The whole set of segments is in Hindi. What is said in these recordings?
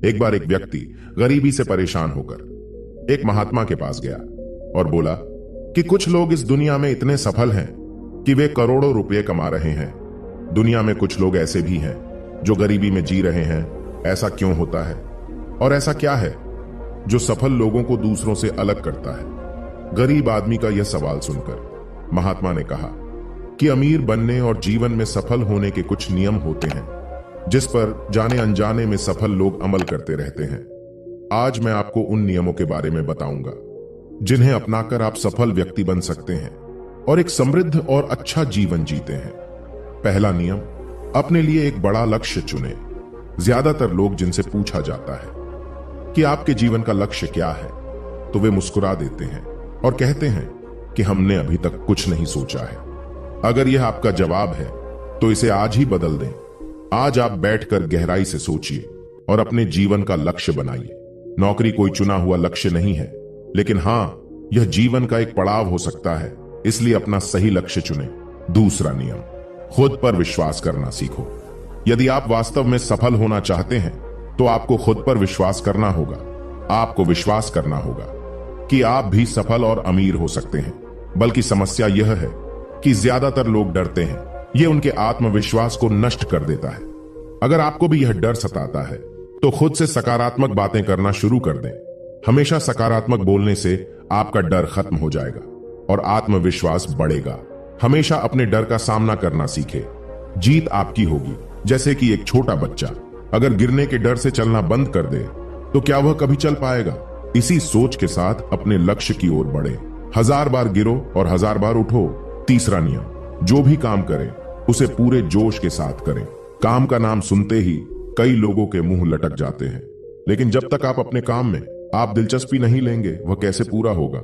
एक बार एक व्यक्ति गरीबी से परेशान होकर एक महात्मा के पास गया और बोला कि कुछ लोग इस दुनिया में इतने सफल हैं कि वे करोड़ों रुपए कमा रहे हैं। दुनिया में कुछ लोग ऐसे भी हैं जो गरीबी में जी रहे हैं। ऐसा क्यों होता है और ऐसा क्या है जो सफल लोगों को दूसरों से अलग करता है? गरीब आदमी का यह सवाल सुनकर महात्मा ने कहा कि अमीर बनने और जीवन में सफल होने के कुछ नियम होते हैं जिस पर जाने अनजाने में सफल लोग अमल करते रहते हैं। आज मैं आपको उन नियमों के बारे में बताऊंगा जिन्हें अपनाकर आप सफल व्यक्ति बन सकते हैं और एक समृद्ध और अच्छा जीवन जीते हैं। पहला नियम, अपने लिए एक बड़ा लक्ष्य चुनें। ज्यादातर लोग जिनसे पूछा जाता है कि आपके जीवन का लक्ष्य क्या है तो वे मुस्कुरा देते हैं और कहते हैं कि हमने अभी तक कुछ नहीं सोचा है। अगर यह आपका जवाब है तो इसे आज ही बदल दें। आज आप बैठकर गहराई से सोचिए और अपने जीवन का लक्ष्य बनाइए। नौकरी कोई चुना हुआ लक्ष्य नहीं है, लेकिन हां, यह जीवन का एक पड़ाव हो सकता है, इसलिए अपना सही लक्ष्य चुनें। दूसरा नियम, खुद पर विश्वास करना सीखो। यदि आप वास्तव में सफल होना चाहते हैं तो आपको खुद पर विश्वास करना होगा। आपको विश्वास करना होगा कि आप भी सफल और अमीर हो सकते हैं। बल्कि समस्या यह है कि ज्यादातर लोग डरते हैं। यह उनके आत्मविश्वास को नष्ट कर देता है। अगर आपको भी यह डर सताता है तो खुद से सकारात्मक बातें करना शुरू कर दें। हमेशा सकारात्मक बोलने से आपका डर खत्म हो जाएगा और आत्मविश्वास बढ़ेगा। हमेशा अपने डर का सामना करना सीखें। जीत आपकी होगी। जैसे कि एक छोटा बच्चा अगर गिरने के डर से चलना बंद कर दे तो क्या वह कभी चल पाएगा? इसी सोच के साथ अपने लक्ष्य की ओर बढ़े। 1000 बार गिरो और 1000 बार उठो। तीसरा नियम, जो भी काम करें उसे पूरे जोश के साथ करें। काम का नाम सुनते ही कई लोगों के मुंह लटक जाते हैं, लेकिन जब तक आप अपने काम में आप दिलचस्पी नहीं लेंगे वह कैसे पूरा होगा?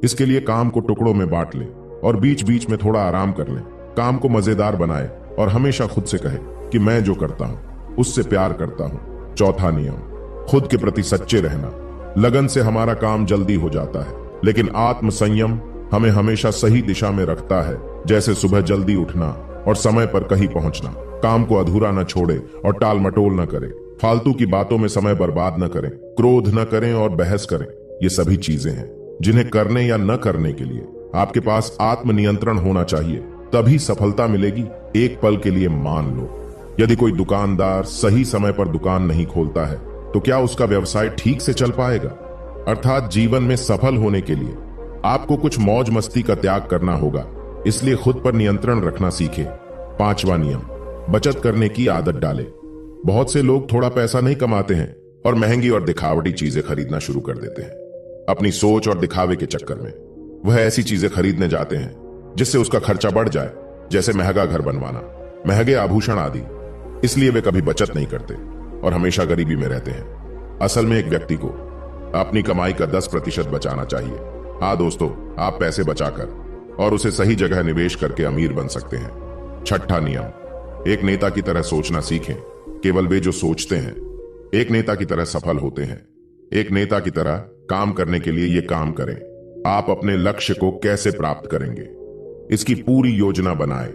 इसके लिए काम को टुकड़ों में बांट लें और बीच बीच में थोड़ा आराम कर लें। काम को मजेदार बनाए और हमेशा खुद से कहे कि मैं जो करता हूं उससे प्यार करता हूं। चौथा नियम, खुद के प्रति सच्चे रहना। लगन से हमारा काम जल्दी हो जाता है, लेकिन आत्म संयम हमें हमेशा सही दिशा में रखता है। जैसे सुबह जल्दी उठना और समय पर कहीं पहुंचना। काम को अधूरा न छोड़े और टाल मटोल न करें। फालतू की बातों में समय बर्बाद न करें। क्रोध न करें और बहस करें। ये सभी चीजें हैं जिन्हें करने या न करने के लिए आपके पास आत्मनियंत्रण होना चाहिए, तभी सफलता मिलेगी। एक पल के लिए मान लो, यदि कोई दुकानदार सही समय पर दुकान नहीं खोलता है तो क्या उसका व्यवसाय ठीक से चल पाएगा? अर्थात जीवन में सफल होने के लिए आपको कुछ मौज मस्ती का त्याग करना होगा, इसलिए खुद पर नियंत्रण रखना सीखें। पांचवा नियम, बचत करने की आदत डालें। बहुत से लोग थोड़ा पैसा नहीं कमाते हैं और महंगी और दिखावटी चीजें खरीदना शुरू कर देते हैं। अपनी सोच और दिखावे के चक्कर में वह ऐसी चीजें खरीदने जाते हैं जिससे उसका खर्चा बढ़ जाए, जैसे महंगा घर बनवाना, महंगे आभूषण आदि। इसलिए वे कभी बचत नहीं करते और हमेशा गरीबी में रहते हैं। असल में एक व्यक्ति को अपनी कमाई का 10% बचाना चाहिए। हाँ दोस्तों, आप पैसे बचाकर और उसे सही जगह निवेश करके अमीर बन सकते हैं। छठा नियम, एक नेता की तरह सोचना सीखें। केवल वे जो सोचते हैं एक नेता की तरह सफल होते हैं। एक नेता की तरह काम करने के लिए ये काम करें। आप अपने लक्ष्य को कैसे प्राप्त करेंगे इसकी पूरी योजना बनाएं।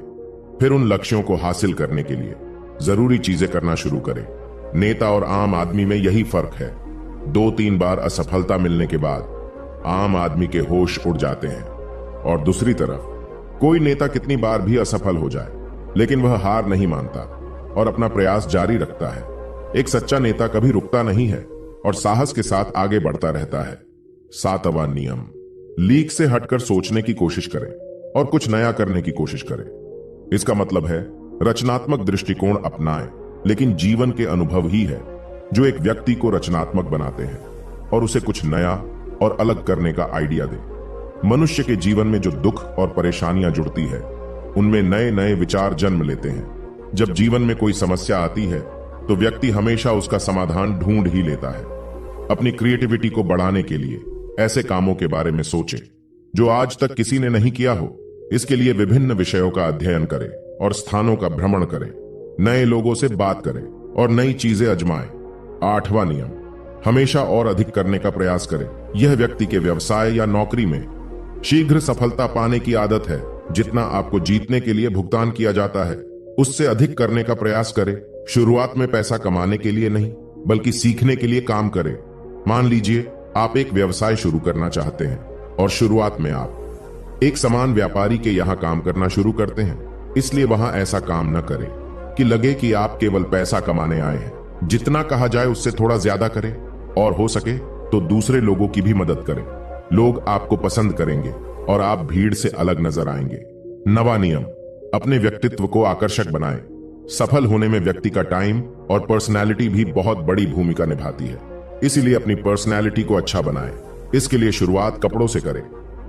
फिर उन लक्ष्यों को हासिल करने के लिए जरूरी चीजें करना शुरू करें। नेता और आम आदमी में यही फर्क है। 2-3 बार असफलता मिलने के बाद आम आदमी के होश उड़ जाते हैं और दूसरी तरफ कोई नेता कितनी बार भी असफल हो जाए लेकिन वह हार नहीं मानता और अपना प्रयास जारी रखता है। एक सच्चा नेता कभी रुकता नहीं है और साहस के साथ आगे बढ़ता रहता है। 7वां नियम, लीक से हटकर सोचने की कोशिश करें और कुछ नया करने की कोशिश करें। इसका मतलब है रचनात्मक दृष्टिकोण अपनाएं, लेकिन जीवन के अनुभव ही है जो एक व्यक्ति को रचनात्मक बनाते हैं और उसे कुछ नया और अलग करने का आइडिया दे। मनुष्य के जीवन में जो दुख और परेशानियां जुड़ती है उनमें नए नए विचार जन्म लेते हैं। जब जीवन में कोई समस्या आती है तो व्यक्ति हमेशा उसका समाधान ढूंढ ही लेता है। अपनी क्रिएटिविटी को बढ़ाने के लिए ऐसे कामों के बारे में सोचें जो आज तक किसी ने नहीं किया हो। इसके लिए विभिन्न विषयों का अध्ययन करें और स्थानों का भ्रमण करें। नए लोगों से बात करें और नई चीजें आजमाएं। 8वां नियम, हमेशा और अधिक करने का प्रयास करें। यह व्यक्ति के व्यवसाय या नौकरी में शीघ्र सफलता पाने की आदत है। जितना आपको जीतने के लिए भुगतान किया जाता है उससे अधिक करने का प्रयास करें। शुरुआत में पैसा कमाने के लिए नहीं बल्कि सीखने के लिए काम करें। मान लीजिए आप एक व्यवसाय शुरू करना चाहते हैं और शुरुआत में आप एक सामान व्यापारी के यहां काम करना शुरू करते हैं, इसलिए वहां ऐसा काम न करें कि लगे कि आप केवल पैसा कमाने आए हैं। जितना कहा जाए उससे थोड़ा ज्यादा करें और हो सके तो दूसरे लोगों की भी मदद करें। लोग आपको पसंद करेंगे और आप भीड़ से अलग नजर आएंगे। नवा नियम, अपने व्यक्तित्व को आकर्षक बनाएं। सफल होने में व्यक्ति का टाइम और पर्सनैलिटी भी बहुत बड़ी भूमिका निभाती है, इसीलिए अपनी पर्सनैलिटी को अच्छा बनाएं। इसके लिए शुरुआत कपड़ों से करें।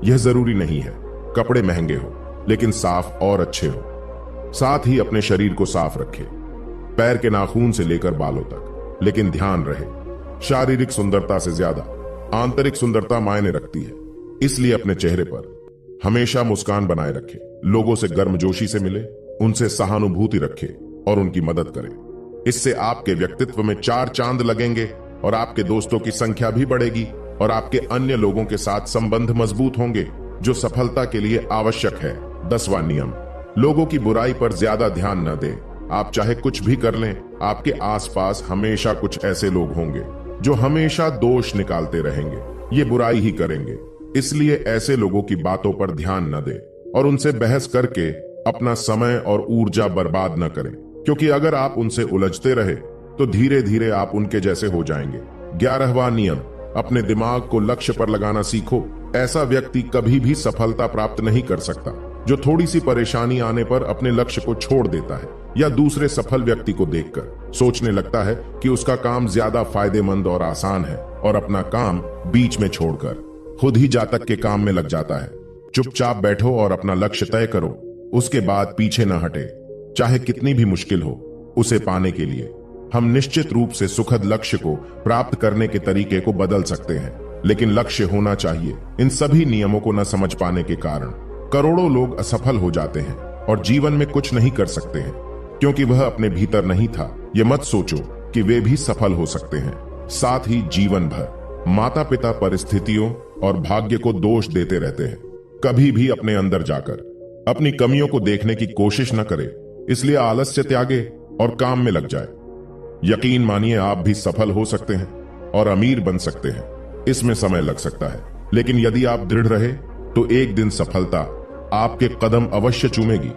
यह जरूरी नहीं है कपड़े महंगे हो, लेकिन साफ और अच्छे हो। साथ ही अपने शरीर को साफ रखें, पैर के नाखून से लेकर बालों तक। लेकिन ध्यान रहे, शारीरिक सुंदरता से ज्यादा आंतरिक सुंदरता मायने रखती है, इसलिए अपने चेहरे पर हमेशा मुस्कान बनाए रखें। लोगों से गर्मजोशी से मिले, उनसे सहानुभूति रखें और उनकी मदद करें। इससे आपके व्यक्तित्व में 4 चांद लगेंगे और आपके दोस्तों की संख्या भी बढ़ेगी और आपके अन्य लोगों के साथ संबंध मजबूत होंगे, जो सफलता के लिए आवश्यक है। 10वां नियम, लोगों की बुराई पर ज्यादा ध्यान न दें। आप चाहे कुछ भी कर लें, आपके आसपास हमेशा कुछ ऐसे लोग होंगे जो हमेशा दोष निकालते रहेंगे, ये बुराई ही करेंगे। इसलिए ऐसे लोगों की बातों पर ध्यान न दें और उनसे बहस करके अपना समय और ऊर्जा बर्बाद न करें, क्योंकि अगर आप उनसे उलझते रहे तो धीरे धीरे आप उनके जैसे हो जाएंगे। 11वां नियम, अपने दिमाग को लक्ष्य पर लगाना सीखो। ऐसा व्यक्ति कभी भी सफलता प्राप्त नहीं कर सकता जो थोड़ी सी परेशानी आने पर अपने लक्ष्य को छोड़ देता है या दूसरे सफल व्यक्ति को देखकर सोचने लगता है कि उसका काम ज्यादा फायदेमंद और आसान है और अपना काम बीच में छोड़कर खुद ही जातक के काम में लग जाता है। चुपचाप बैठो और अपना लक्ष्य तय करो, उसके बाद पीछे न हटे, चाहे कितनी भी मुश्किल हो। उसे पाने के लिए हम निश्चित रूप से सुखद लक्ष्य को प्राप्त करने के तरीके को बदल सकते हैं, लेकिन लक्ष्य होना चाहिए। इन सभी नियमों को न समझ पाने के कारण करोड़ों लोग असफल हो जाते हैं और जीवन में कुछ नहीं कर सकते हैं, क्योंकि वह अपने भीतर नहीं था। ये मत सोचो कि वे भी सफल हो सकते हैं। साथ ही जीवन भर माता पिता परिस्थितियों और भाग्य को दोष देते रहते हैं। कभी भी अपने अंदर जाकर अपनी कमियों को देखने की कोशिश न करें, इसलिए आलस्य त्यागे और काम में लग जाए। यकीन मानिए, आप भी सफल हो सकते हैं और अमीर बन सकते हैं। इसमें समय लग सकता है, लेकिन यदि आप दृढ़ रहे तो एक दिन सफलता आपके कदम अवश्य चूमेगी।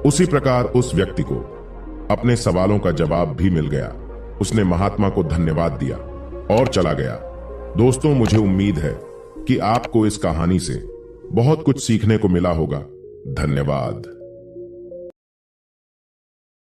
उसी प्रकार उस व्यक्ति को अपने सवालों का जवाब भी मिल गया। उसने महात्मा को धन्यवाद दिया और चला गया। दोस्तों, मुझे उम्मीद है कि आपको इस कहानी से बहुत कुछ सीखने को मिला होगा। धन्यवाद।